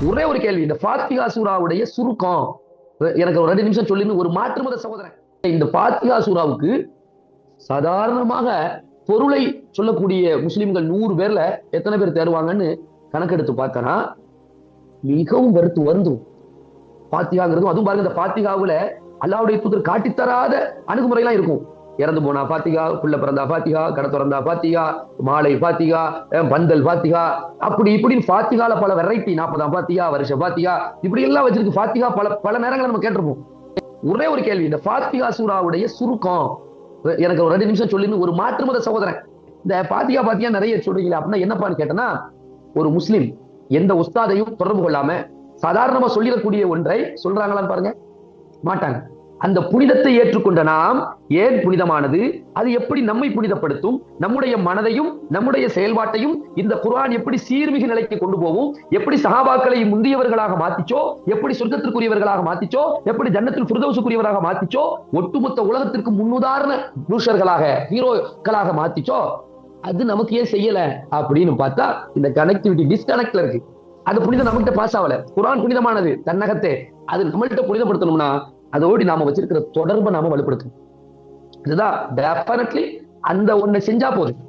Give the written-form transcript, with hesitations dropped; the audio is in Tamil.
ஒரே ஒரு கேள்வி, இந்த ஃபாத்திஹா சூராவுடைய சுருக்கம் எனக்கு ஒரு 2 நிமிஷம் சொல்லுன்னு ஒரு மாற்று மத சகோதரன். இந்த ஃபாத்திஹா சூராவுக்கு சாதாரணமாக பொருளை சொல்லக்கூடிய முஸ்லிம்கள் 100 பேர்ல எத்தனை பேர் தேடுவாங்கன்னு கணக்கெடுத்து பார்த்தனா மிகவும் வருந்தும். ஃபாத்திஹாங்கிறதும் அதுவும் பாருங்க, இந்த ஃபாத்திஹாவுல அல்லாஹ்வுடைய தூதர் காட்டித்தராத அணுகுமுறை எல்லாம் இருக்கும். இறந்து போனா ஃபாத்திஹா, புள்ள பிறந்தா ஃபாத்திஹா, கடை திறந்தா ஃபாத்திஹா, மாலை ஃபாத்திஹா, பந்தல் ஃபாத்திஹா, அப்படி இப்படின்னு ஃபாத்திஹால பல வெரைட்டி, 40ஆம் ஃபாத்திஹா, வருஷ ஃபாத்திஹா, இப்படி எல்லாம் வச்சிருக்கு. ஃபாத்திஹா பல நேரங்களை நம்ம கேட்டிருப்போம். ஒரே ஒரு கேள்வி, இந்த ஃபாத்திஹா சூராவுடைய சுருக்கம் எனக்கு ஒரு 2 நிமிஷம் சொல்லுன்னு ஒரு மாற்று மத சகோதரன். இந்த ஃபாத்திஹா நிறைய சொல்றீங்களா அப்படின்னா என்னப்பான்னு கேட்டனா, ஒரு முஸ்லிம் எந்த உஸ்தாதையும் தொடர்பு கொள்ளாம சாதாரணமா சொல்லிடக்கூடிய ஒன்றை சொல்றாங்களான்னு பாருங்க, மாட்டாங்க. அந்த புனிதத்தை ஏற்றுக்கொண்ட நாம் ஏன் புனிதமானது, அது எப்படி நம்மை புனிதப்படுத்தும், நம்முடைய மனதையும் நம்முடைய செயல்பாட்டையும் இந்த குர்ஆன் எப்படி சீர்மிகு நிலைக்கு கொண்டு போகும், எப்படி சஹாபாக்களை முந்தியவர்களாக மாத்திச்சோ, எப்படி சொர்க்கத்திற்குரியவர்களாக மாத்திச்சோ, எப்படி ஜன்னத்துல் ஃபிர்தௌஸுக்குரியவராக மாத்திச்சோ, ஒட்டுமொத்த உலகத்திற்கு முன்னுதாரண புருஷர்களாக ஹீரோக்களாக மாத்திச்சோ, அது நமக்கு ஏன் செய்யல அப்படின்னு பார்த்தா இந்த கனெக்டிவிட்டி டிஸ்கனெக்ட்ல இருக்கு. அது புனிதம் நம்மகிட்ட பாஸ் ஆகல. குர்ஆன் புனிதமானது தன்னகத்தே, அது நம்மள்கிட்ட புனிதப்படுத்தணும்னா அதோடு நாம வச்சிருக்கிற தொடர்பை நாம வலுப்படுத்தணும். இதுதான் டெஃபினெட்லி அந்த ஒண்ணு செஞ்சா போதும்.